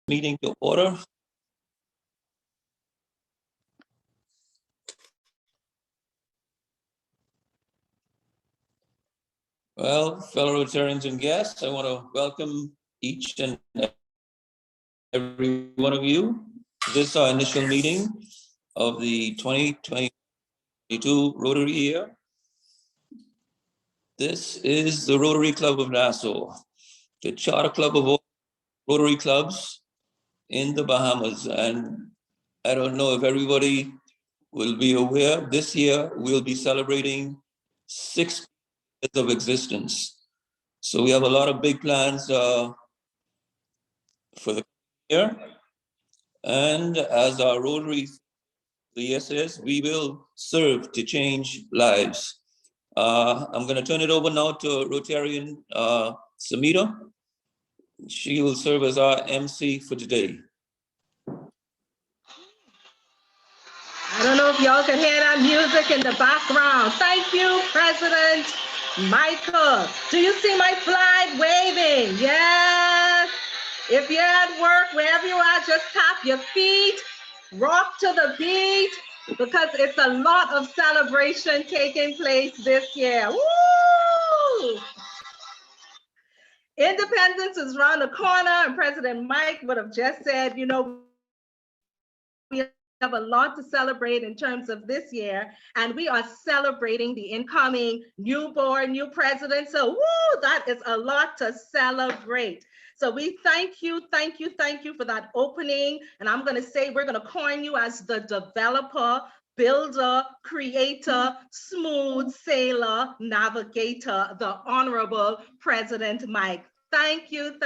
Meeting to order. Well, fellow Rotarians and guests, I want to welcome each and every one of you. This is our initial meeting of the 2022 Rotary year. This is the Rotary Club of Nassau, the charter club of all Rotary clubs in the Bahamas. And I don't know if everybody will be aware, this year we'll be celebrating 6 years of existence. So we have a lot of big plans for the year. And as our Rotary the says, we will serve to change lives. I'm going to turn it over now to Rotarian Samita. She will serve as our MC for today. I don't know if y'all can hear that music in the background. Thank you, President Michael. Do you see my flag waving? Yes. If you're at work, wherever you are, just tap your feet, rock to the beat, because it's a lot of celebration taking place this year. Woo! Independence is around the corner, and President Mike would have just said, you know, we have a lot to celebrate in terms of this year, and we are celebrating the incoming newborn, new president. So, woo, that is a lot to celebrate. So we thank you for that opening. And I'm going to say we're going to coin you as the developer, builder, creator, smooth sailor, navigator, the Honorable President Mike. Thank you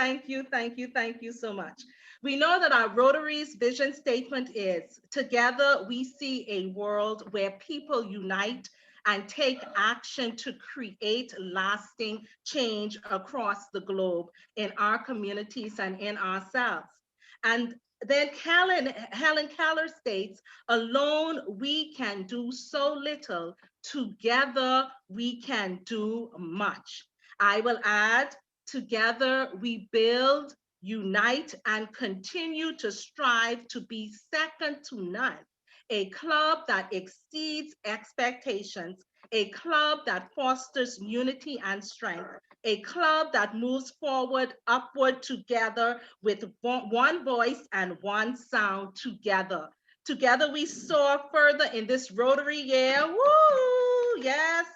so much. We know that our Rotary's vision statement is, together we see a world where people unite and take action to create lasting change across the globe in our communities and in ourselves. And then Helen Keller states, alone we can do so little, together we can do much. I will add, together we build, unite, and continue to strive to be second to none. A club that exceeds expectations, a club that fosters unity and strength, a club that moves forward, upward together with one voice and one sound together. Together we soar further in this Rotary year. Woo! Yes.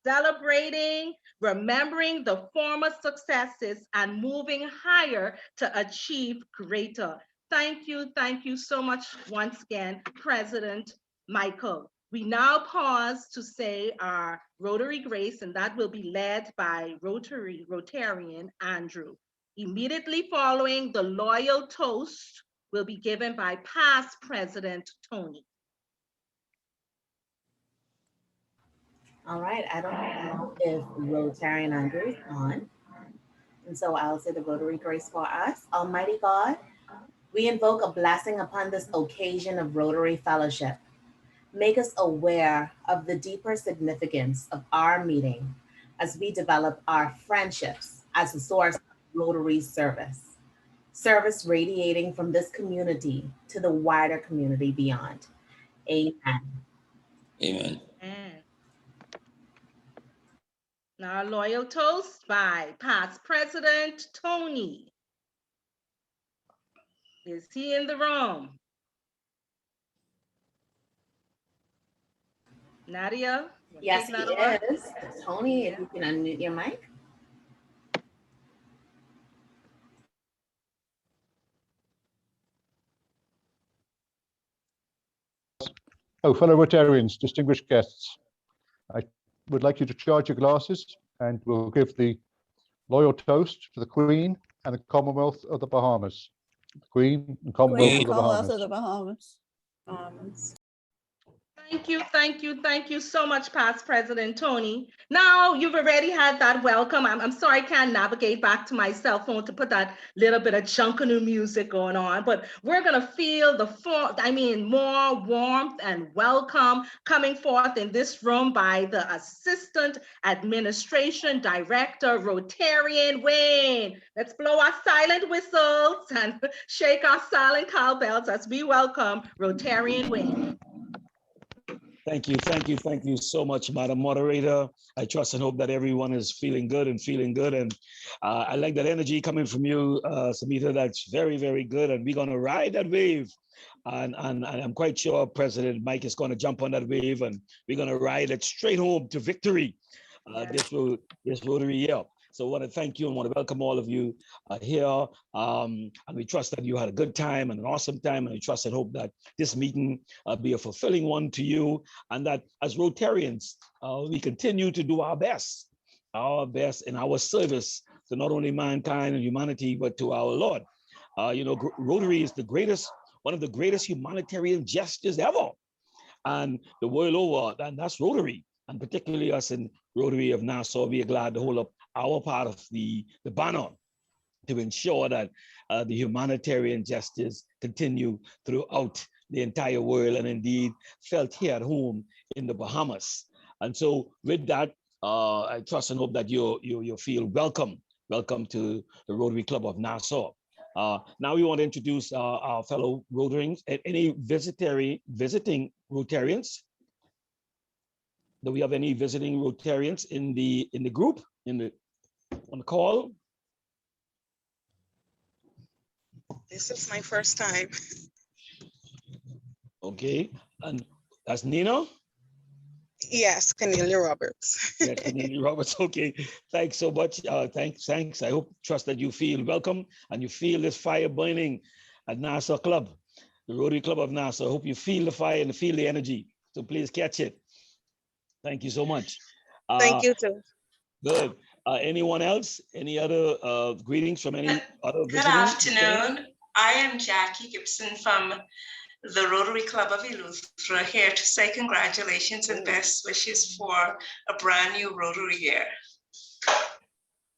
Celebrating, remembering the former successes, and moving higher to achieve greater. Thank you so much once again, President Michael. We now pause to say our Rotary Grace, and that will be led by Rotarian Andrew. Immediately following, the loyal toast will be given by past President Tony. All right, I don't know if Rotarian Andrew is on. And so I'll say the Rotary Grace for us. Almighty God, we invoke a blessing upon this occasion of Rotary Fellowship. Make us aware of the deeper significance of our meeting as we develop our friendships as a source of Rotary service. Service radiating from this community to the wider community beyond. Amen. Amen. Now, a loyal toast by past President Tony. Is he in the room? Nadia? Yes, he is. Tony, if you can unmute your mic. Oh, fellow Rotarians, distinguished guests, I would like you to charge your glasses and we'll give the loyal toast to the Queen and the Commonwealth of the Bahamas. The Queen and Commonwealth of the Bahamas. Bahamas. Thank you so much, Past President Tony. Now you've already had that welcome. I'm sorry I can't navigate back to my cell phone to put that little bit of junkanoo music going on, but we're gonna feel more warmth and welcome coming forth in this room by the Assistant Administration Director, Rotarian Wayne. Let's blow our silent whistles and shake our silent cowbells as we welcome Rotarian Wayne. Thank you so much, Madam Moderator. I trust and hope that everyone is feeling good. And I like that energy coming from you, Samita. That's very, very good. And we're going to ride that wave. And I'm quite sure President Mike is going to jump on that wave, and we're going to ride it straight home to victory this Rotary year. So I want to thank you and want to welcome all of you here. And we trust that you had a good time and an awesome time. And we trust and hope that this meeting be a fulfilling one to you. And that as Rotarians, we continue to do our best in our service to not only mankind and humanity, but to our Lord. Rotary is one of the greatest humanitarian gestures ever. And the world over, and that's Rotary. And particularly us in Rotary of Nassau, we are glad to hold up our part of the banner to ensure that the humanitarian gestures continue throughout the entire world and indeed felt here at home in the Bahamas. And so with that, I trust and hope that you feel welcome to the Rotary Club of Nassau. Now we want to introduce our fellow Rotarians. Any visiting Rotarians? Do we have any visiting Rotarians in the group, on the call? This is my first time. Okay, and that's Nina? Yes, Cornelia Roberts. Yeah, Cornelia Roberts, okay. Thanks so much, thanks. I trust that you feel welcome and you feel this fire burning at Nassau Club, the Rotary Club of Nassau. I hope you feel the fire and feel the energy, so please catch it. Thank you so much. Thank you too. Good. Anyone else? Any other greetings from any other Good afternoon. I am Jackie Gibson from the Rotary Club of Eleuthera, here to say congratulations and best wishes for a brand new Rotary year.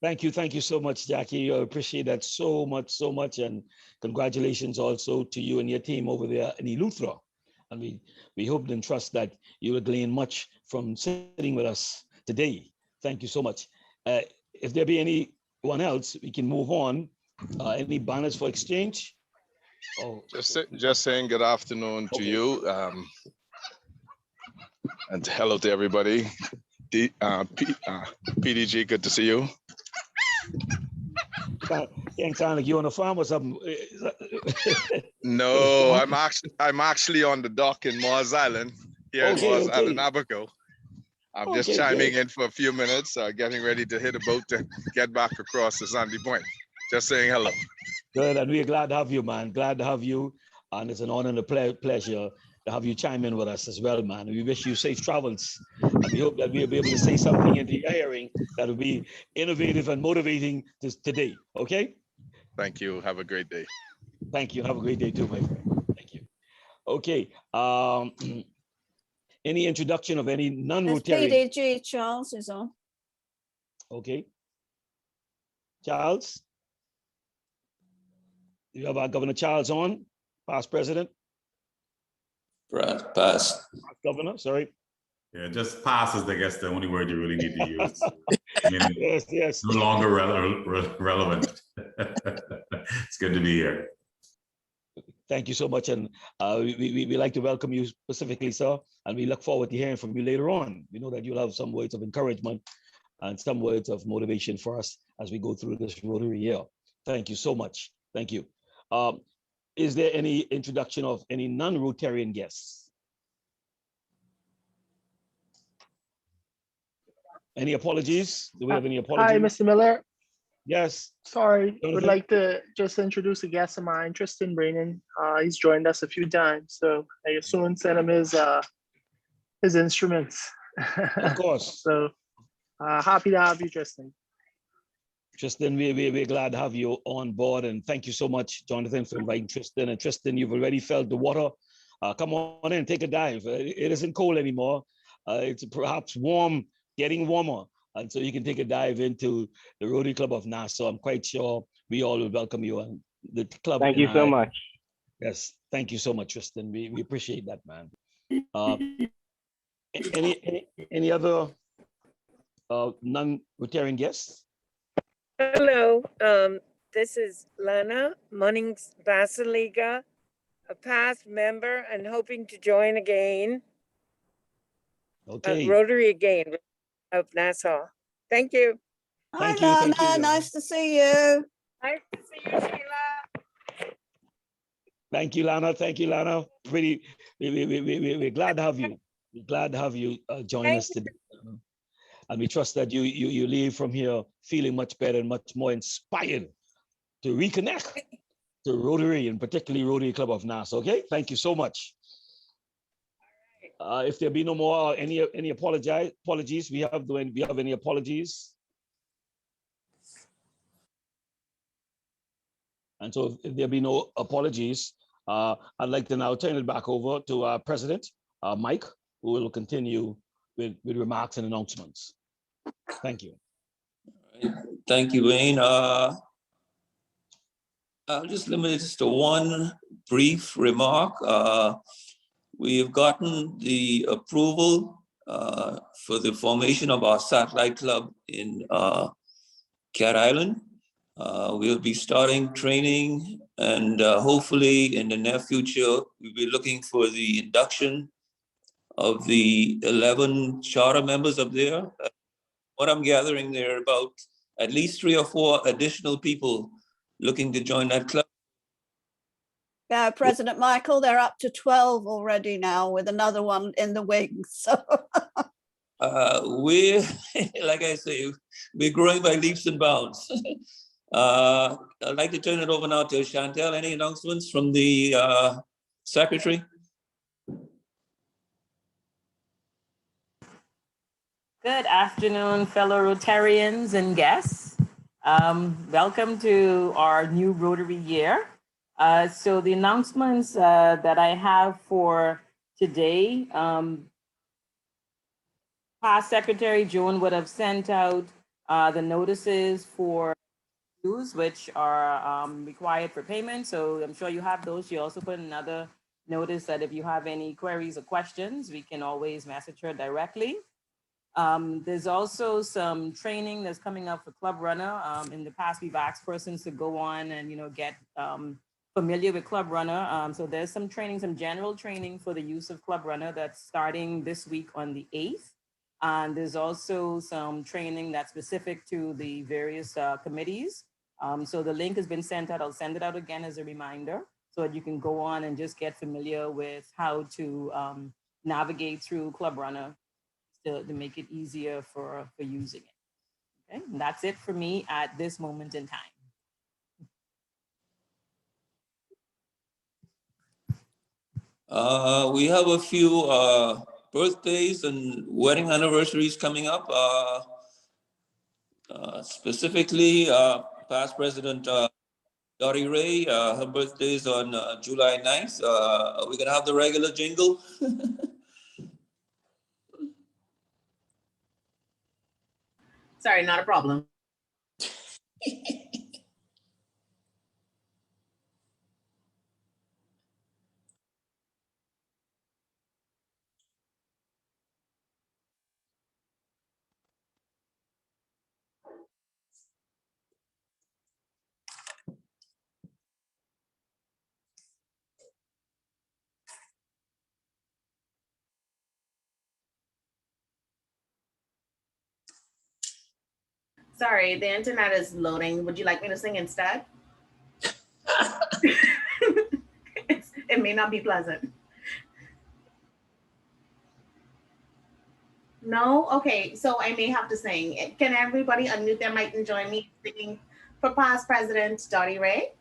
Thank you so much, Jackie. I appreciate that so much, and congratulations also to you and your team over there in Eleuthera. And we hope and trust that you will glean much from sitting with us today. Thank you so much. If there be anyone else, we can move on. Any banners for exchange? Oh, just saying good afternoon to you, and hello to everybody. PDG, good to see you. Can't sound like you on a farm or something. No, I'm actually on the dock in Mars Island, here in Mars Island, Abaco. I'm just chiming in for a few minutes, getting ready to hit a boat to get back across to Sandy Point. Just saying hello. Good, and we're glad to have you, man. Glad to have you, and it's an honor and a pleasure to have you chime in with us as well, man. We wish you safe travels, and we hope that we'll be able to say something into your hearing that will be innovative and motivating today, okay? Thank you. Have a great day. Thank you. Have a great day too, my friend. Thank you. Okay. Any introduction of any non-Rotarian? PDG, Charles is on. Okay. Charles? You have our Governor Charles on, past president? Pass. Governor, sorry. Yeah, just pass is, I guess, the only word you really need to use. I mean, yes. No longer relevant. It's good to be here. Thank you so much. And we like to welcome you specifically, sir. And we look forward to hearing from you later on. We know that you'll have some words of encouragement and some words of motivation for us as we go through this Rotary year. Thank you so much. Thank you. Is there any introduction of any non-Rotarian guests? Any apologies? Do we have any apologies? Hi, Mr. Miller. Yes. Sorry, would like to just introduce a guest of mine, Tristan Brainan. He's joined us a few times, so I soon send him his instruments. Of course. So happy to have you, Tristan. Tristan, we're glad to have you on board, and thank you so much, Jonathan, for inviting Tristan. And Tristan, you've already felt the water come on in, take a dive. It isn't cold anymore. It's perhaps warm, getting warmer. And so you can take a dive into the Rotary Club of Nassau. I'm quite sure we all will welcome you. And the club. Thank you so much. Yes, thank you so much, Tristan. We appreciate that, man. Any other non-Rotarian guests? Hello, this is Lana Munnings Basiliga, a past member and hoping to join again. Okay. Rotary again of Nassau. Thank you. Thank Hi, you. Lana. Thank you. Nice to see you. Nice to see you, Sheila. Thank you, Lana. Thank you, Lana. We're glad to have you. We're glad to have you join us today. And we trust that you leave from here feeling much better and much more inspired to reconnect to Rotary and particularly Rotary Club of Nassau. Okay, thank you so much. If there be no more any apologies, we have any apologies? And so if there be no apologies, I'd like to now turn it back over to our president, Mike, who will continue with remarks and announcements. Thank you. Thank you, Wayne. I'll just limit it to one brief remark. We have gotten the approval for the formation of our satellite club in Cat Island. We'll be starting training, and hopefully in the near future, we'll be looking for the induction of the 11 charter members up there. What I'm gathering, there are about at least 3 or 4 additional people looking to join that club. Yeah, President Michael, they're up to 12 already now with another one in the wings. So We're, like I say, we're growing by leaps and bounds. I'd like to turn it over now to Chantel. Any announcements from the secretary? Good afternoon, fellow Rotarians and guests. Welcome to our new Rotary year. So the announcements that I have for today, past Secretary Joan would have sent out the notices for dues, which are required for payment. So I'm sure you have those. She also put another notice that if you have any queries or questions, we can always message her directly. There's also some training that's coming up for Club Runner. In the past, we've asked persons to go on and get familiar with Club Runner. So there's some training, some general training for the use of Club Runner that's starting this week on the 8th. And there's also some training that's specific to the various committees. So the link has been sent out. I'll send it out again as a reminder so that you can go on and just get familiar with how to navigate through Club Runner to make it easier for using it. Okay, and that's it for me at this moment in time. We have a few birthdays and wedding anniversaries coming up. Specifically, past President Dottie Ray, her birthday is on July 9th. Are we gonna have the regular jingle? Sorry, not a problem. Sorry, the internet is loading. Would you like me to sing instead? It may not be pleasant. No? Okay, so I may have to sing. Can everybody unmute their mic and join me singing for past President Dottie Ray?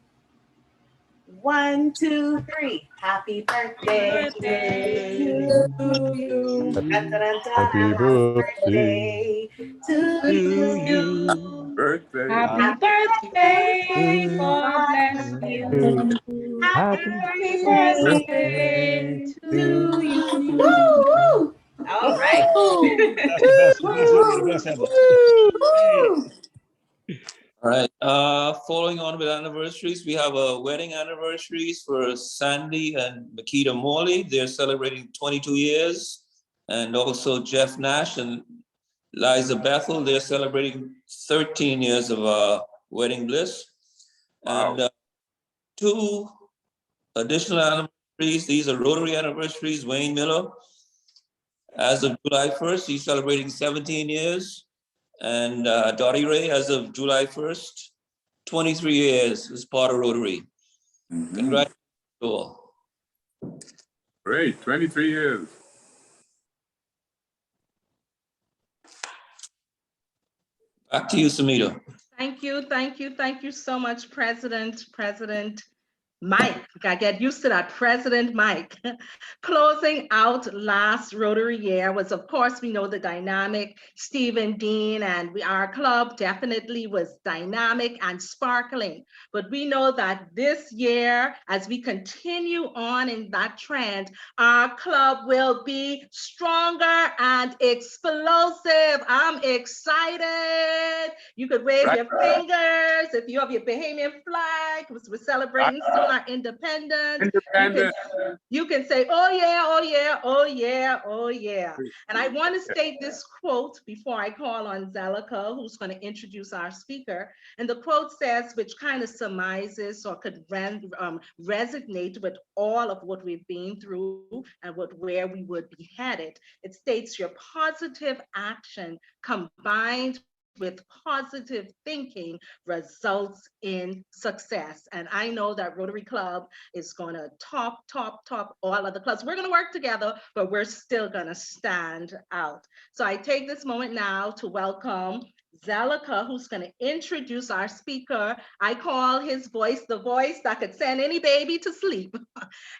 1, 2, 3. Happy birthday to you. Happy birthday to you. Birthday. Happy birthday, God bless you. Happy birthday to you. Woo, woo. All right. That's the best. The best ever. All right. Following on with anniversaries, we have wedding anniversaries for Sandy and Makita Morley. They're celebrating 22 years. And also Jeff Nash and Liza Bethel, they're celebrating 13 years of wedding bliss. Wow. And 2 additional anniversaries. These are Rotary anniversaries. Wayne Miller, as of July 1st, he's celebrating 17 years. And Dottie Ray, as of July 1st, 23 years as part of Rotary. Congratulations to all. Great, 23 years. Back to you, Samita. Thank you so much, President Mike. I get used to that, President Mike. Closing out last Rotary year was, of course, we know the dynamic Stephen Dean, and our club definitely was dynamic and sparkling. But we know that this year, as we continue on in that trend, our club will be stronger and explosive. I'm excited. You could wave your fingers if you have your Bahamian flag, because we're celebrating soon our independence. You can say, oh yeah, oh yeah, oh yeah, oh yeah. And I want to state this quote before I call on Zelica, who's going to introduce our speaker. And the quote says, which kind of surmises or could resonate with all of what we've been through and where we would be headed. It states, your positive action combined with positive thinking results in success. And I know that Rotary Club is going to top all other clubs. We're going to work together, but we're still going to stand out. So I take this moment now to welcome Zelica, who's going to introduce our speaker. I call his voice the voice that could send any baby to sleep.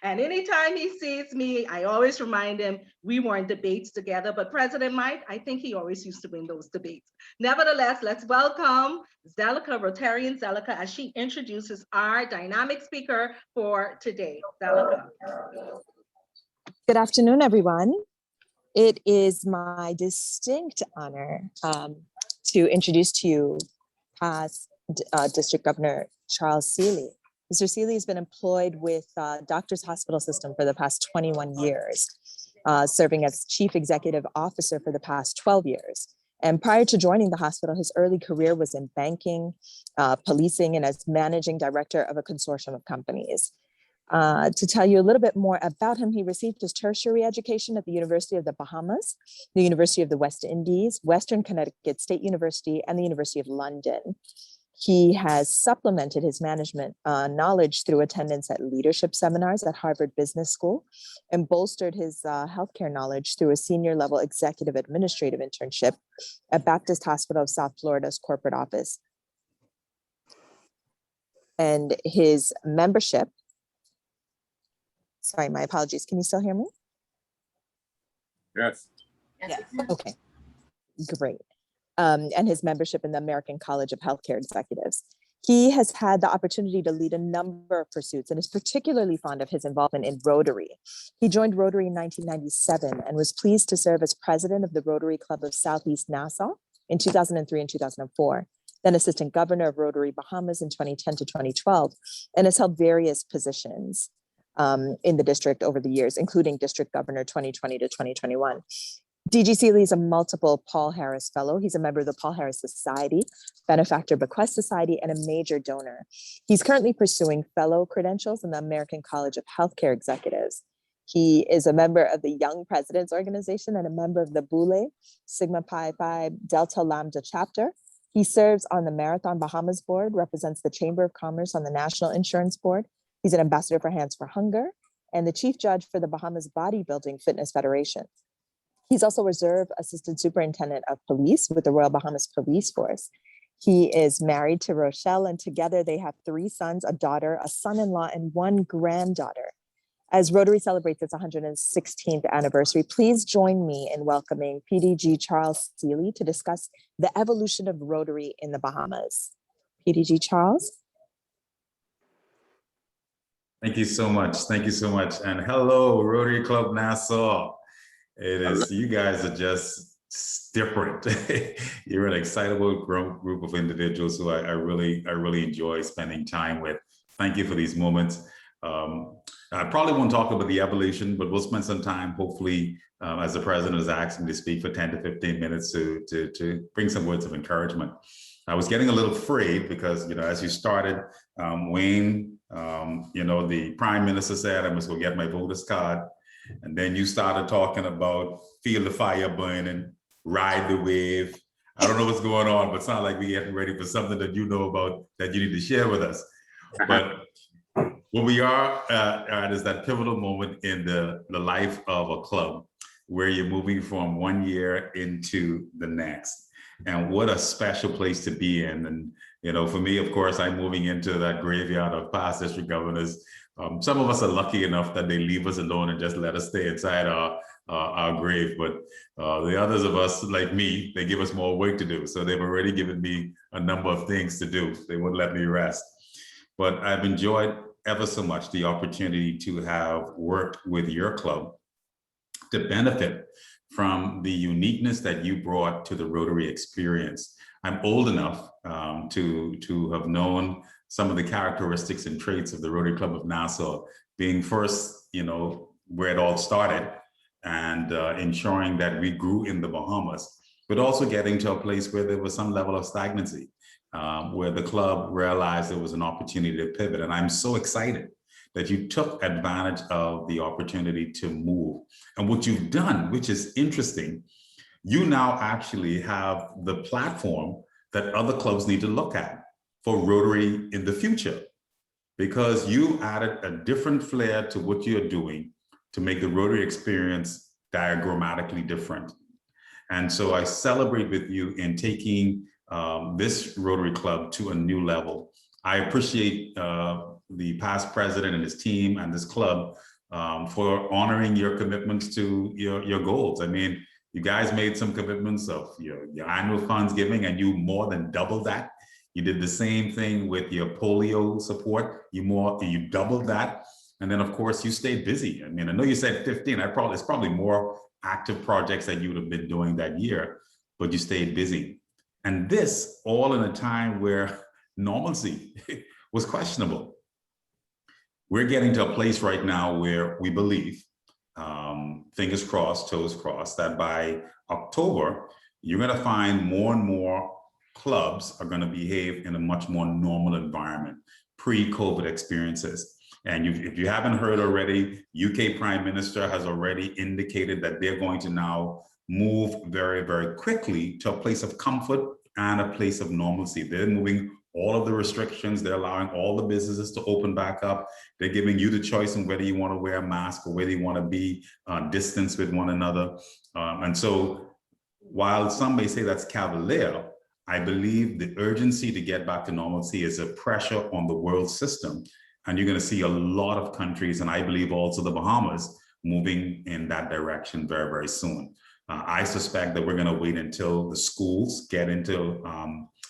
And anytime he sees me, I always remind him we were in debates together, but President Mike, I think he always used to win those debates. Nevertheless, let's welcome Zelica, Rotarian Zelica, as she introduces our dynamic speaker for today. Zelica. Good afternoon, everyone. It is my distinct honor to introduce to you past District Governor Charles Seeley. Mr. Seeley has been employed with Doctors Hospital System for the past 21 years, serving as Chief Executive Officer for the past 12 years. And prior to joining the hospital, his early career was in banking, policing, and as managing director of a consortium of companies. To tell you a little bit more about him, he received his tertiary education at the University of the Bahamas, the University of the West Indies, Western Connecticut State University, and the University of London. He has supplemented his management knowledge through attendance at leadership seminars at Harvard Business School and bolstered his healthcare knowledge through a senior level executive administrative internship at Baptist Hospital of South Florida's corporate office. And his membership, sorry, my apologies. Can you still hear me? Yes. Yeah. Okay, great. And his membership in the American College of Healthcare Executives. He has had the opportunity to lead a number of pursuits and is particularly fond of his involvement in Rotary. He joined Rotary in 1997 and was pleased to serve as president of the Rotary Club of Southeast Nassau in 2003 and 2004, then assistant governor of Rotary Bahamas in 2010 to 2012, and has held various positions in the district over the years, including district governor 2020 to 2021. DG Seeley is a multiple Paul Harris Fellow. He's a member of the Paul Harris Society, Benefactor Bequest Society, and a major donor. He's currently pursuing fellow credentials in the American College of Healthcare Executives. He is a member of the Young Presidents Organization and a member of the Boule Sigma Pi Phi Delta Lambda chapter. He serves on the Marathon Bahamas board, represents the Chamber of Commerce on the National Insurance Board. He's an ambassador for Hands for Hunger and the chief judge for the Bahamas Bodybuilding Fitness Federation. He's also Reserve Assistant Superintendent of Police with the Royal Bahamas Police Force. He is married to Rochelle, and together they have 3 sons, a daughter, a son-in-law, and 1 granddaughter. As Rotary celebrates its 116th anniversary, please join me in welcoming PDG Charles Seeley to discuss the evolution of Rotary in the Bahamas. PDG Charles. Thank you so much. Thank you so much. And hello, Rotary Club Nassau. It is, you guys are just different. You're an excitable group of individuals who I really enjoy spending time with. Thank you for these moments. I probably won't talk about the evolution, but we'll spend some time, hopefully, as the president has asked me to speak for 10 to 15 minutes to bring some words of encouragement. I was getting a little afraid because, as you started, Wayne, the prime minister said, I must go get my voter's card. And then you started talking about feel the fire burning, ride the wave. I don't know what's going on, but it's not like we're getting ready for something that you know about that you need to share with us. But what we are at is that pivotal moment in the life of a club where you're moving from one year into the next. And what a special place to be in. And, for me, of course, I'm moving into that graveyard of past district governors. Some of us are lucky enough that they leave us alone and just let us stay inside our grave. But the others of us, like me, they give us more work to do. So they've already given me a number of things to do. They won't let me rest. But I've enjoyed ever so much the opportunity to have worked with your club to benefit from the uniqueness that you brought to the Rotary experience. I'm old enough to have known some of the characteristics and traits of the Rotary Club of Nassau, being first, where it all started, and ensuring that we grew in the Bahamas, but also getting to a place where there was some level of stagnancy, where the club realized there was an opportunity to pivot. And I'm so excited that you took advantage of the opportunity to move. And what you've done, which is interesting, you now actually have the platform that other clubs need to look at for Rotary in the future, because you added a different flair to what you're doing to make the Rotary experience diagrammatically different. And so I celebrate with you in taking this Rotary Club to a new level. I appreciate the past president and his team and this club for honoring your commitments to your goals. I mean, you guys made some commitments of your annual funds giving, and you more than doubled that. You did the same thing with your polio support. You doubled that. And then of course you stayed busy. I mean, I know you said 15, it's probably more active projects that you would have been doing that year, but you stayed busy. And this all in a time where normalcy was questionable. We're getting to a place right now where we believe, fingers crossed, toes crossed, that by October, you're going to find more and more clubs are going to behave in a much more normal environment, pre-COVID experiences. And if you haven't heard already, UK Prime Minister has already indicated that they're going to now move very, very quickly to a place of comfort and a place of normalcy. They're moving all of the restrictions. They're allowing all the businesses to open back up. They're giving you the choice on whether you want to wear a mask or whether you want to be distanced with one another. And so while some may say that's cavalier, I believe the urgency to get back to normalcy is a pressure on the world system. And you're going to see a lot of countries, and I believe also the Bahamas, moving in that direction very, very soon. I suspect that we're going to wait until the schools get into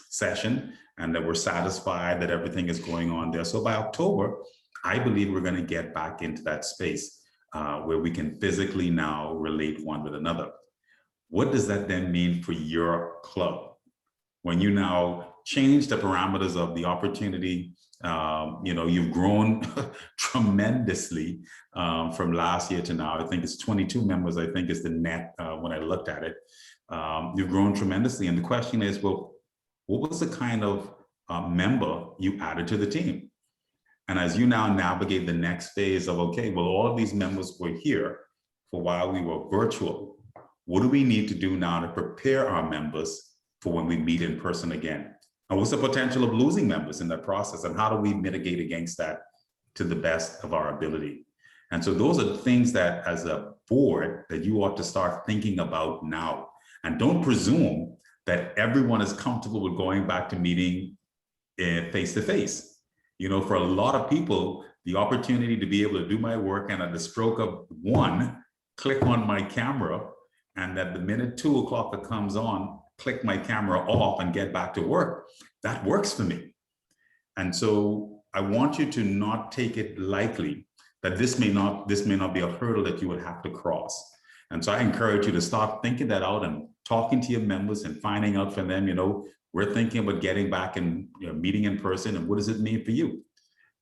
session and that we're satisfied that everything is going on there. So by October, I believe we're going to get back into that space where we can physically now relate one with another. What does that then mean for your club? When you now change the parameters of the opportunity, you've grown tremendously from last year to now. I think it's 22 members, I think is the net when I looked at it. You've grown tremendously. And the question is, well, what was the kind of member you added to the team? And as you now navigate the next phase of, okay, well, all of these members were here for while we were virtual. What do we need to do now to prepare our members for when we meet in person again? And what's the potential of losing members in that process? And how do we mitigate against that to the best of our ability? And so those are the things that as a board that you ought to start thinking about now. And don't presume that everyone is comfortable with going back to meeting face-to-face. For a lot of people, the opportunity to be able to do my work and at the stroke of one, click on my camera, and at the minute 2 o'clock that comes on, click my camera off and get back to work, that works for me. And so I want you to not take it lightly that this may not be a hurdle that you would have to cross. And so I encourage you to start thinking that out and talking to your members and finding out from them, we're thinking about getting back and meeting in person, and what does it mean for you?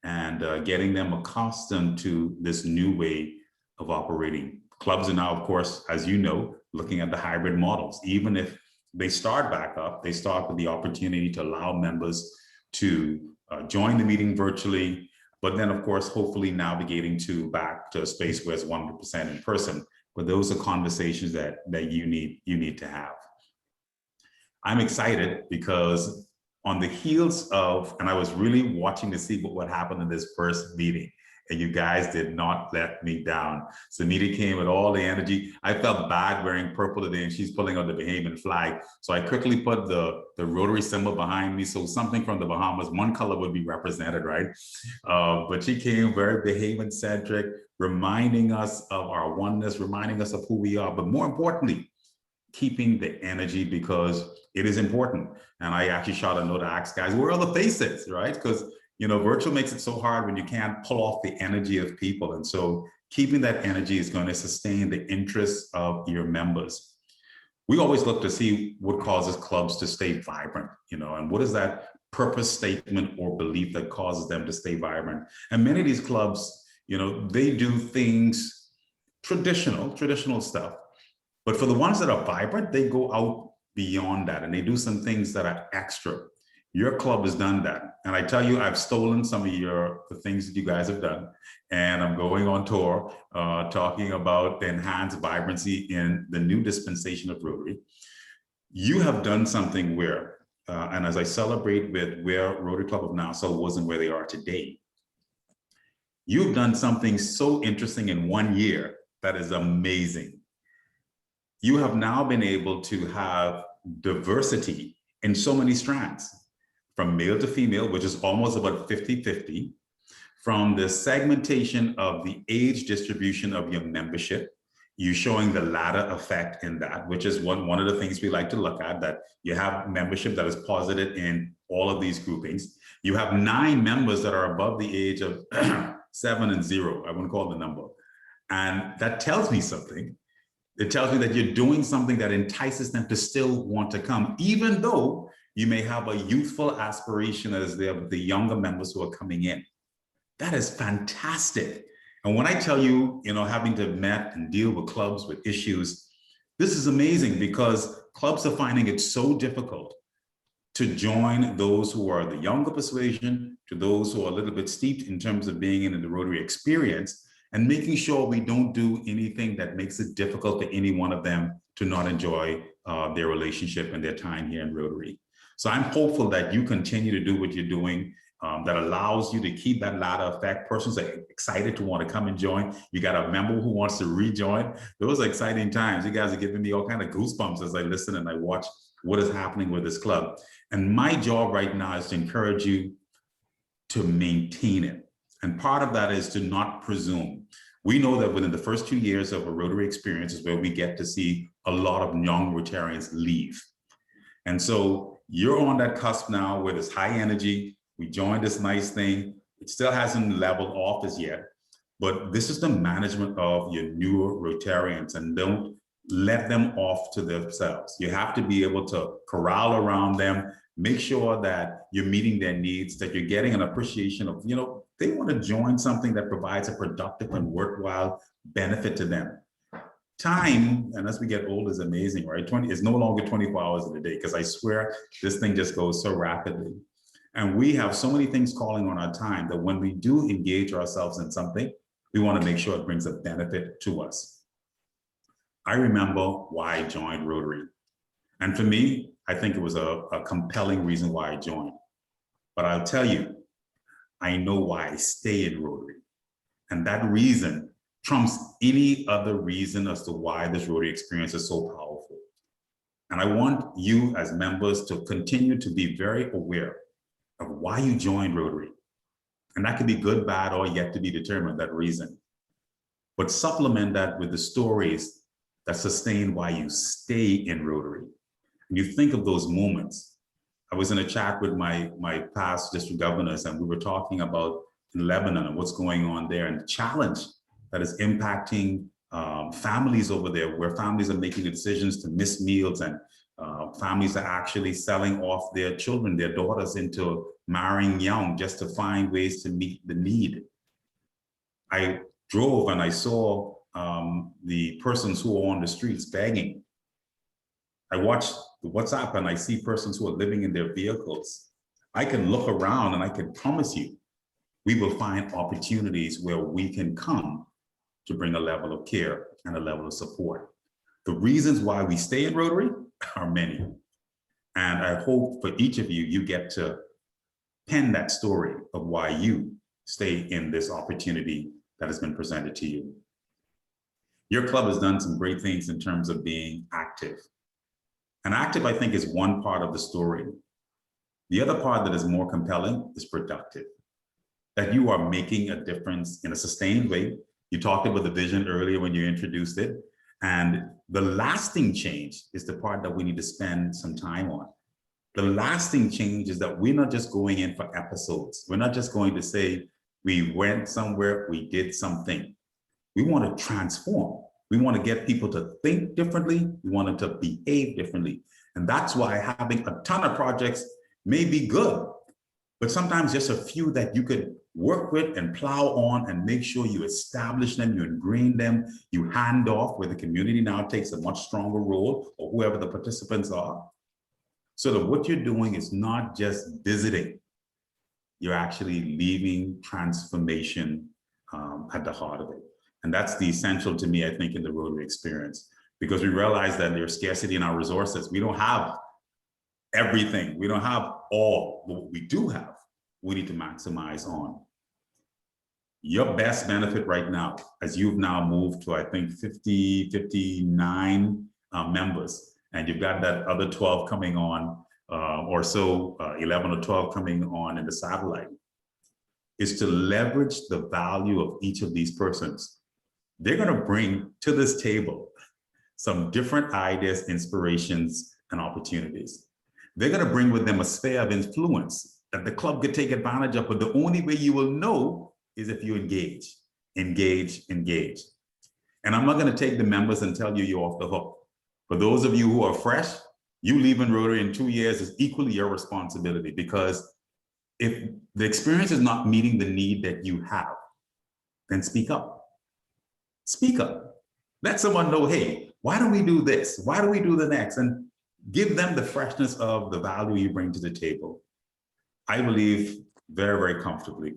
And getting them accustomed to this new way of operating. Clubs are now, of course, as you know, looking at the hybrid models. Even if they start back up, they start with the opportunity to allow members to join the meeting virtually, but then of course, hopefully navigating back to a space where it's 100% in person. But those are conversations that you need to have. I'm excited because on the heels of, and I was really watching to see what happened in this first meeting, and you guys did not let me down. Samita came with all the energy. I felt bad wearing purple today, and she's pulling out the Bahamian flag. So I quickly put the Rotary symbol behind me, so something from the Bahamas, one color would be represented, right? But she came very Bahamian-centric, reminding us of our oneness, reminding us of who we are, but more importantly, keeping the energy, because it is important. And I actually shot a note to ask guys, where are the faces, right? Because virtual makes it so hard when you can't pull off the energy of people. And so keeping that energy is going to sustain the interests of your members. We always look to see what causes clubs to stay vibrant, and what is that purpose statement or belief that causes them to stay vibrant. And many of these clubs, they do things traditional stuff. But for the ones that are vibrant, they go out beyond that and they do some things that are extra. Your club has done that. And I tell you, I've stolen some of the things that you guys have done. And I'm going on tour talking about the enhanced vibrancy in the new dispensation of Rotary. You have done something where, and as I celebrate with where Rotary Club of Nassau was and where they are today, you've done something so interesting in 1 year that is amazing. You have now been able to have diversity in so many strands, from male to female, which is almost about 50-50, from the segmentation of the age distribution of your membership, you showing the ladder effect in that, which is one of the things we like to look at, that you have membership that is posited in all of these groupings. You have 9 members that are above the age of 7 and 0, I wouldn't call the number. And that tells me something. It tells me that you're doing something that entices them to still want to come, even though you may have a youthful aspiration as the younger members who are coming in. That is fantastic. And when I tell you, having to met and deal with clubs with issues, this is amazing, because clubs are finding it so difficult to join those who are the younger persuasion, to those who are a little bit steeped in terms of being in the Rotary experience, and making sure we don't do anything that makes it difficult for any one of them to not enjoy their relationship and their time here in Rotary. So I'm hopeful that you continue to do what you're doing, that allows you to keep that ladder effect. Persons are excited to want to come and join. You got a member who wants to rejoin. Those are exciting times. You guys are giving me all kind of goosebumps as I listen and I watch what is happening with this club. And my job right now is to encourage you to maintain it. And part of that is to not presume. We know that within the first 2 years of a Rotary experience is where we get to see a lot of young Rotarians leave. And so you're on that cusp now where there's high energy. We joined this nice thing. It still hasn't leveled off as yet, but this is the management of your newer Rotarians, and don't let them off to themselves. You have to be able to corral around them, make sure that you're meeting their needs, that you're getting an appreciation of, they want to join something that provides a productive and worthwhile benefit to them. Time, and as we get old, is amazing, right? It's no longer 24 hours in a day, because I swear this thing just goes so rapidly. And we have so many things calling on our time that when we do engage ourselves in something, we want to make sure it brings a benefit to us. I remember why I joined Rotary. And for me, I think it was a compelling reason why I joined. But I'll tell you, I know why I stay in Rotary. And that reason trumps any other reason as to why this Rotary experience is so powerful. And I want you as members to continue to be very aware of why you joined Rotary. And that could be good, bad, or yet to be determined, that reason. But supplement that with the stories that sustain why you stay in Rotary. And you think of those moments I was in a chat with my past district governors, and we were talking about in Lebanon and what's going on there and the challenge that is impacting families over there, where families are making the decisions to miss meals, and families are actually selling off their children, their daughters, into marrying young just to find ways to meet the need. I drove and I saw the persons who are on the streets begging. I watched the WhatsApp and I see persons who are living in their vehicles. I can look around and I can promise you, we will find opportunities where we can come to bring a level of care and a level of support. The reasons why we stay in Rotary are many. And I hope for each of you, you get to pen that story of why you stay in this opportunity that has been presented to you. Your club has done some great things in terms of being active. And active, I think, is one part of the story. The other part that is more compelling is productive. That you are making a difference in a sustained way. You talked about the vision earlier when you introduced it. And the lasting change is the part that we need to spend some time on. The lasting change is that we're not just going in for episodes. We're not just going to say, we went somewhere, we did something. We want to transform. We want to get people to think differently. We want them to behave differently. And that's why having a ton of projects may be good, but sometimes just a few that you could work with and plow on and make sure you establish them, you ingrain them, you hand off, where the community now takes a much stronger role, or whoever the participants are. So that what you're doing is not just visiting, you're actually leaving transformation at the heart of it. And that's the essential to me, I think, in the Rotary experience, because we realize that there's scarcity in our resources. We don't have everything. We don't have all, but what we do have, we need to maximize on. Your best benefit right now, as you've now moved to, I think, 59 members, and you've got that other 12 coming on, or so, 11 or 12 coming on in the satellite, is to leverage the value of each of these persons. They're going to bring to this table some different ideas, inspirations, and opportunities. They're going to bring with them a sphere of influence that the club could take advantage of, but the only way you will know is if you engage, engage, engage. And I'm not going to take the members and tell you you're off the hook. For those of you who are fresh, you leaving Rotary in 2 years is equally your responsibility, because if the experience is not meeting the need that you have, then speak up. Speak up. Let someone know, hey, why don't we do this? Why do we do the next? And give them the freshness of the value you bring to the table. I believe very, very comfortably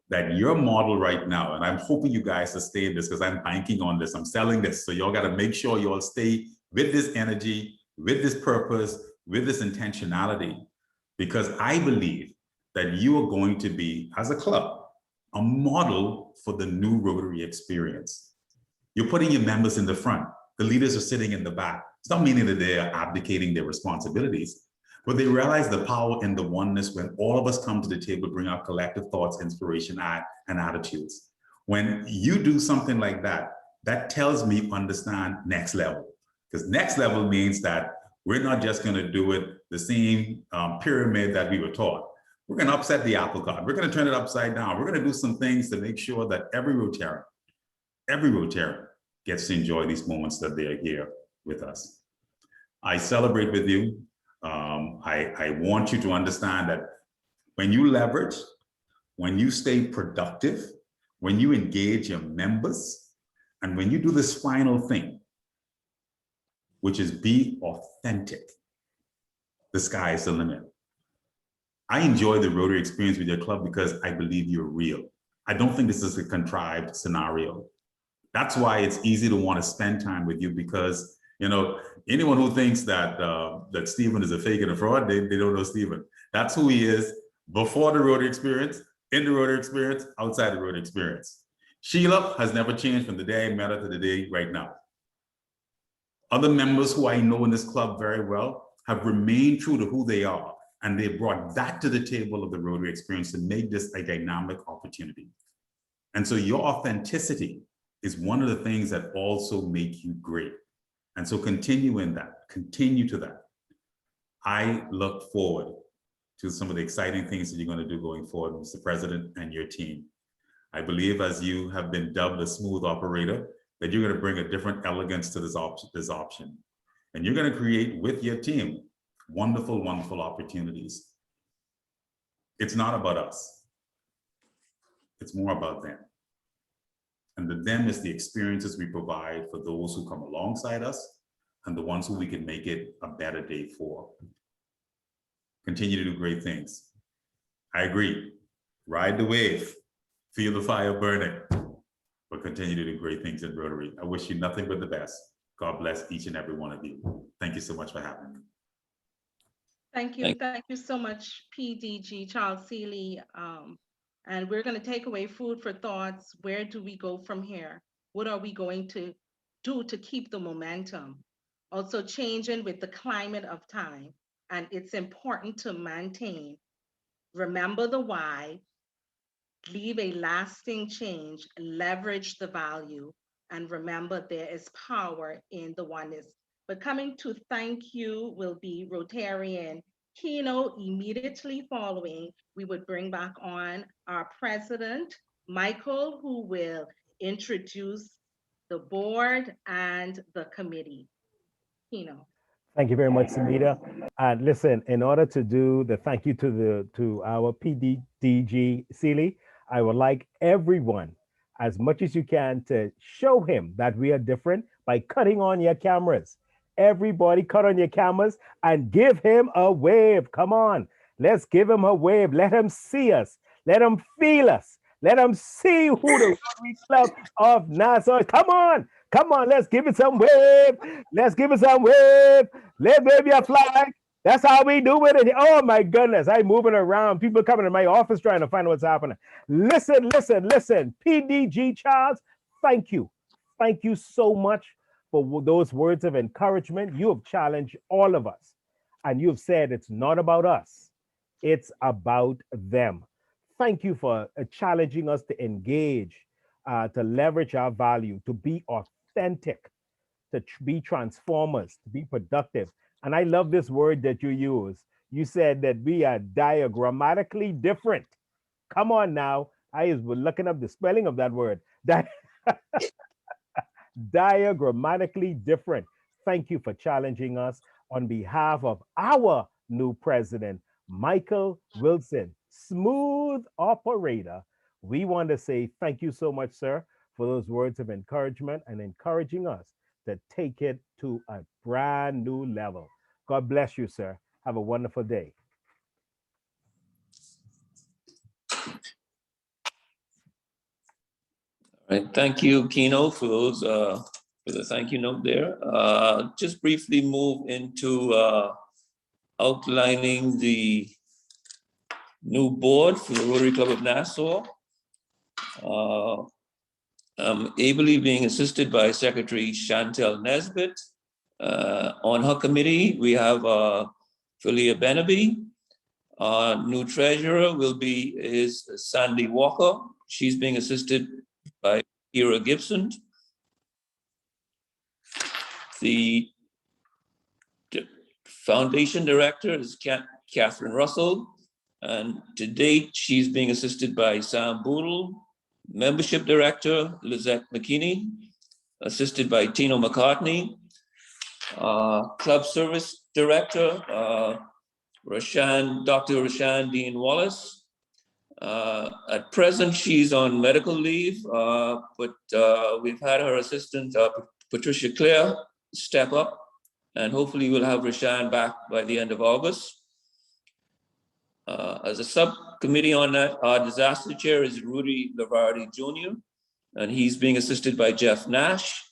that your model right now, and I'm hoping you guys to stay in this because I'm banking on this, I'm selling this. So y'all got to make sure you all stay with this energy, with this purpose, with this intentionality, because I believe that you are going to be, as a club, a model for the new Rotary experience. You're putting your members in the front. The leaders are sitting in the back. It's not meaning that they are abdicating their responsibilities, but they realize the power in the oneness when all of us come to the table, bring our collective thoughts, inspiration, and attitudes. When you do something like that, that tells me understand next level, because next level means that we're not just going to do it the same pyramid that we were taught. We're going to upset the apple cart. We're going to turn it upside down. We're going to do some things to make sure that every Rotarian gets to enjoy these moments that they are here with us. I celebrate with you. I want you to understand that when you leverage, when you stay productive, when you engage your members, and when you do this final thing, which is be authentic, the sky is the limit. I enjoy the Rotary experience with your club because I believe you're real. I don't think this is a contrived scenario. That's why it's easy to want to spend time with you, because, you know, anyone who thinks that that Stephen is a fake and a fraud, they don't know Stephen. That's who he is before the Rotary experience, in the Rotary experience, outside the Rotary experience. Sheila has never changed from the day I met her to the day right now. Other members who I know in this club very well have remained true to who they are, and they brought that to the table of the Rotary experience to make this a dynamic opportunity. And so your authenticity is one of the things that also make you great. And so continue in that, continue to that. I look forward to some of the exciting things that you're going to do going forward, Mr. President, and your team. I believe, as you have been dubbed a smooth operator, that you're going to bring a different elegance to this option. And you're going to create with your team wonderful, wonderful opportunities. It's not about us. It's more about them. And the them is the experiences we provide for those who come alongside us and the ones who we can make it a better day for. Continue to do great things. I agree. Ride the wave, feel the fire burning, but continue to do great things in Rotary. I wish you nothing but the best. God bless each and every one of you. Thank you so much for having me. Thank you. Thank you so much, PDG Charles Seeley. And we're going to take away food for thoughts. Where do we go from here? What are we going to do to keep the momentum? Also changing with the climate of time. And it's important to maintain. Remember the why, leave a lasting change, leverage the value, and remember there is power in the oneness. But coming to thank you will be Rotarian Keno. Immediately following, we would bring back on our president, Michael, who will introduce the board and the committee. Keno. Thank you very much, Samita. And listen, in order to do the thank you to our PDG Seeley, I would like everyone, as much as you can, to show him that we are different by cutting on your cameras. Everybody cut on your cameras and give him a wave. Come on, let's give him a wave. Let him see us. Let him feel us. Let him see who the Rotary Club of Nassau is. Come on. Come on, let's give it some wave. Let's give it some wave. Let's wave your flag. That's how we do it. Oh my goodness, I'm moving around. People coming to my office trying to find what's happening. Listen, listen, listen. PDG Charles, thank you. Thank you so much for those words of encouragement. You have challenged all of us. And you've said it's not about us. It's about them. Thank you for challenging us to engage, to leverage our value, to be authentic, to be transformers, to be productive. And I love this word that you use. You said that we are diagrammatically different. Come on now. I was looking up the spelling of that word. Diagrammatically different. Thank you for challenging us on behalf of our new president, Michael Wilson, smooth operator. We want to say thank you so much, sir, for those words of encouragement and encouraging us to take it to a brand new level. God bless you, sir. Have a wonderful day. All right, thank you, Keno, for those for the thank you note there. Just briefly move into outlining the new board for the Rotary Club of Nassau. I'm ably being assisted by Secretary Chantel Nesbitt. On her committee, we have Philia Benaby. Our new treasurer is Sandy Walker. She's being assisted by Ira Gibson. The foundation director is Catherine Russell. And to date, she's being assisted by Sam Boodle. Membership director, Lizette McKinney, assisted by Tino McCartney. Club service director, Dr. Rashan Dean Wallace. At present, she's on medical leave, but we've had her assistant, Patricia Clare, step up, and hopefully we'll have Rashan back by the end of August. As a subcommittee on that, our disaster chair is Rudy Lavardi Jr., and he's being assisted by Jeff Nash.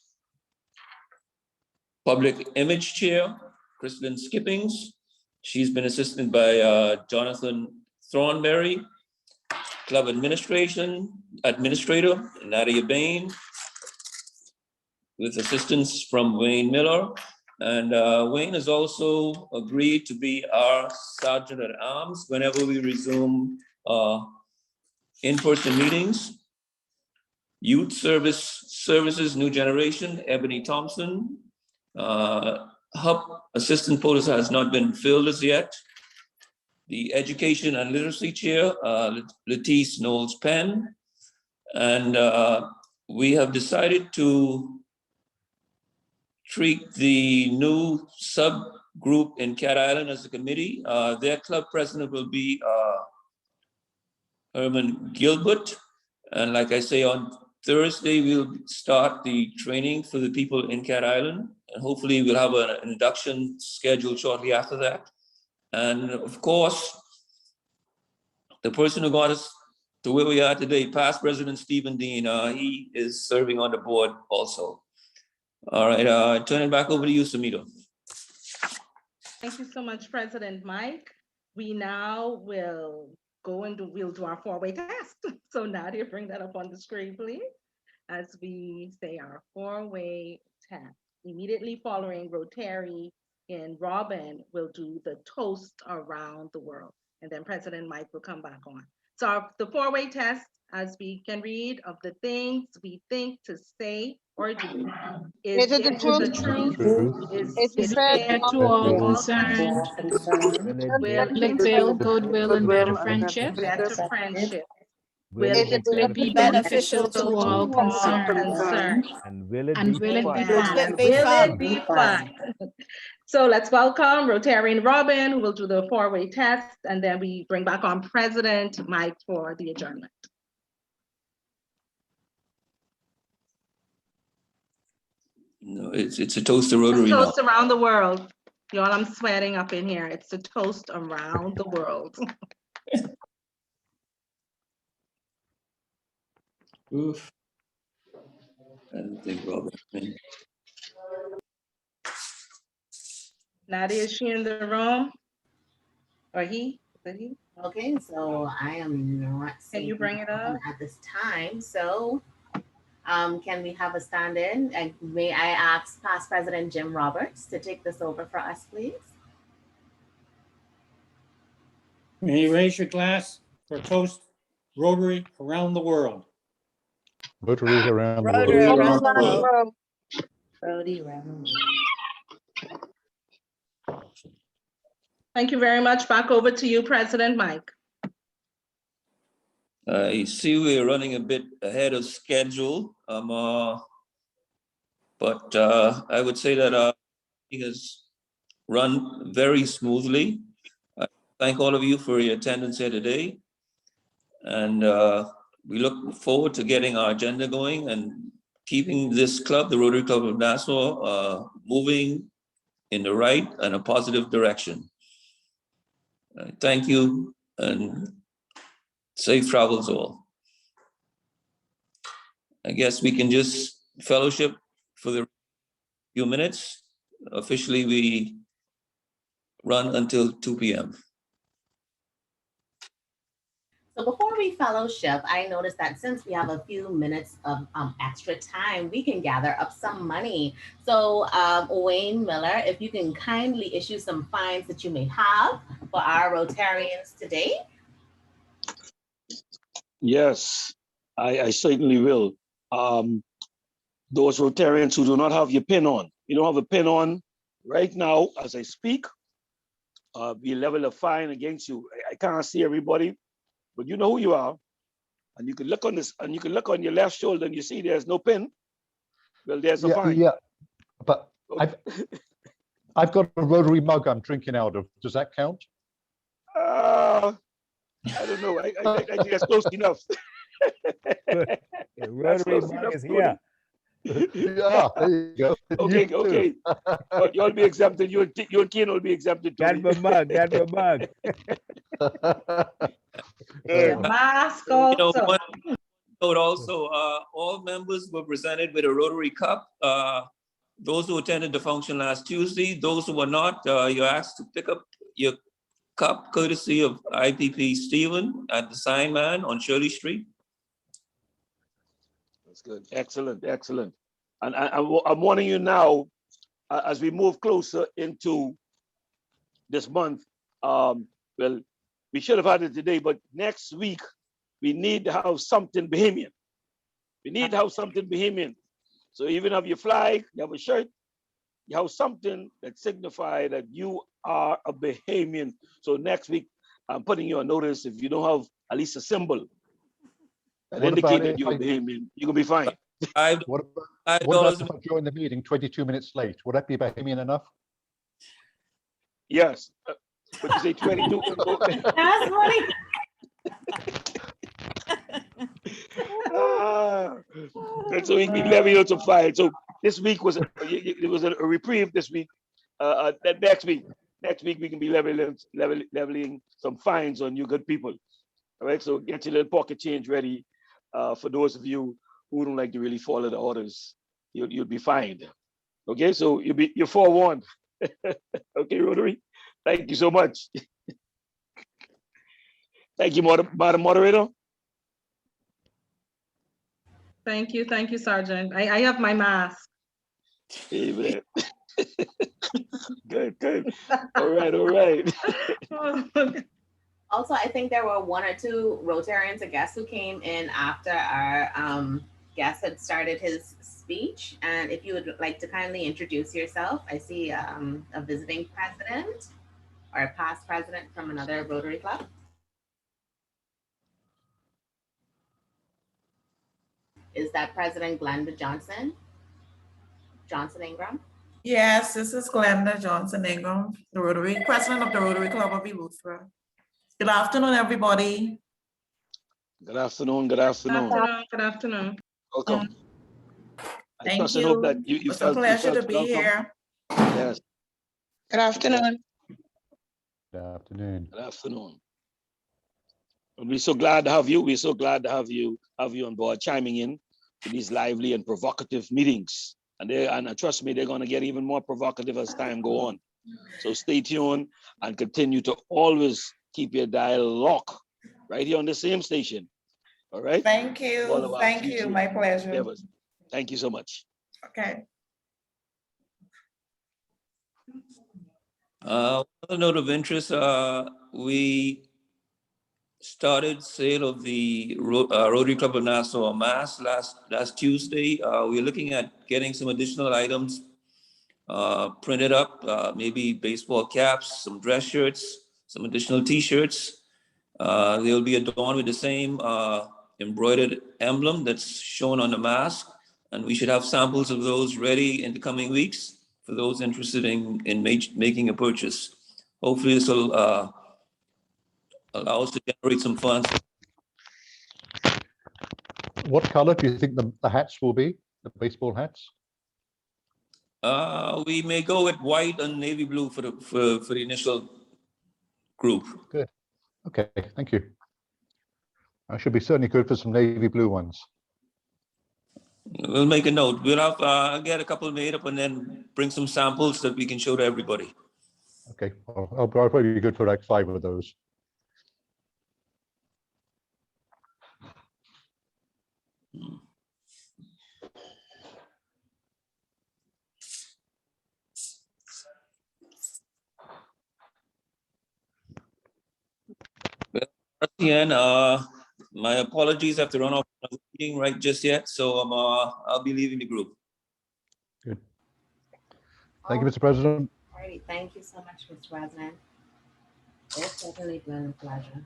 Public image chair, Kristen Skippings. She's been assisted by Jonathan Thornberry. Club administrator, Nadia Bain, with assistance from Wayne Miller. And Wayne has also agreed to be our Sergeant at Arms whenever we resume in-person meetings. Youth Services, New Generation, Ebony Thompson. Hub assistant post has not been filled as yet. The education and literacy chair, Letice Knowles Penn. And we have decided to treat the new subgroup in Cat Island as a committee. Their club president will be Herman Gilbert. And like I say, on Thursday, we'll start the training for the people in Cat Island. And hopefully we'll have an induction scheduled shortly after that. And of course, the person who got us to where we are today, past President Stephen Dean, he is serving on the board also. All right, turn it back over to you, Samita. Thank you so much, President Mike. We now will go and we'll do our four-way test. So Nadia, bring that up on the screen, please. As we say our four-way test. Immediately following Rotary and Robin will do the toast around the world. And then President Mike will come back on. So the four-way test, as we can read, of the things we think to say or do. Is it the truth? Is it fair to all concerned? Will it build goodwill and better friendship? Will it be beneficial to all concerned? And will it be fun? So let's welcome Rotarian Robin, who will do the four-way test, and then we bring back on President Mike for the adjournment. No, it's a toast to Rotary now. Toast around the world. Y'all, I'm sweating up in here. It's a toast around the world. Oof. I don't think Robin. Nadia, is she in the room? Or he? Is it he? Okay, so I am not. Can you bring it up at this time? So, can we have a stand-in? And may I ask Past President Jim Roberts to take this over for us, please? May you raise your glass for toast Rotary around the world. Rotary around the Rotary world. around the world. Rotary around the world. Thank you very much. Back over to you, President Mike. You see, we're running a bit ahead of schedule, but I would say that it has run very smoothly. I thank all of you for your attendance here today, and we look forward to getting our agenda going and keeping this club, the Rotary Club of Nassau, moving in the right and a positive direction. Thank you and safe travels all. I guess we can just fellowship for the few minutes. Officially, we run until 2 p.m. So before we fellowship, I noticed that since we have a few minutes of extra time, we can gather up some money. So Wayne Miller, if you can kindly issue some fines that you may have for our Rotarians today. Yes, I certainly will. Those Rotarians who do not have your pin on, you don't have a pin on right now as I speak, we level a fine against you. I can't see everybody, but you know who you are. And you can look on this, and you can look on your left shoulder and you see there's no pin. Well, there's a fine. Yeah, but I've got a Rotary mug I'm drinking out of. Does that count? I don't know. I think that's close enough. Rotary mug is here. Yeah, there you go. Okay. But you'll be exempted. You and Keen will be exempted too. Get my mug. Mask also. One note also, all members were presented with a Rotary Cup. Those who attended the function last Tuesday, those who were not, you're asked to pick up your cup courtesy of IPP Stephen at the Sign Man on Shirley Street. That's good. Excellent. And I'm warning you now, as we move closer into this month, well, we should have had it today, but next week, we need to have something Bahamian. So even have your flag, you have a shirt, you have something that signify that you are a Bahamian. So next week, I'm putting you on notice. If you don't have at least a symbol that What indicate about that if you're a Bahamian, you're gonna be fine. What about if I join the meeting 22 minutes late? Would that be Bahamian enough? Yes. What you say, 22? That's funny. And so we levy you to file. So this week was it was a reprieve this week. That next week we can be leveling some fines on you good people. All right, so get your little pocket change ready for those of you who don't like to really follow the orders. You'll be fined. Okay, so you're forewarned. Okay, Rotary. Thank you so much. Thank you, Madam Moderator. Thank you, Sergeant. I have my mask. Amen. Good. All right. Also, I think there were 1 or 2 Rotarians, I guess, who came in after our guest had started his speech. And if you would like to kindly introduce yourself, I see a visiting president or a past president from another Rotary Club. Is that President Glenda Johnson Ingram? Yes, this is Glenda Johnson Ingram, the Rotary President of the Rotary Club of Eleuthera. Good afternoon, everybody. Good afternoon. Good afternoon. Welcome. I Thank trust and hope that you It's a pleasure to be welcome. here. Yes. Good afternoon. Good afternoon. Good afternoon. And we're so glad to have you. We're so glad to have you on board, chiming in to these lively and provocative meetings. And trust me, they're going to get even more provocative as time go on. So stay tuned and continue to always keep your dial locked right here on the same station. All right. Thank you. Thank you. My pleasure. endeavors. Thank you so much. Okay. Another note of interest, we started sale of the Rotary Club of Nassau mask last Tuesday. We're looking at getting some additional items printed up, maybe baseball caps, some dress shirts, some additional T-shirts. They'll be adorned with the same embroidered emblem that's shown on the mask, and we should have samples of those ready in the coming weeks for those interested in making a purchase. Hopefully this will allow us to generate some funds. What color do you think the hats will be, the baseball hats? We may go with white and navy blue for the initial group. Good. Okay, thank you. I should be certainly good for some navy blue ones. We'll make a note. We'll have get a couple made up and then bring some samples that we can show to everybody. Okay, I'll probably be good for like 5 of those. RCN, my apologies, I have to run off a meeting right just yet, so I'll be leaving the group. Good. Thank you, Mr. President. All righty, thank you so much, Mr. President. It's definitely been a pleasure.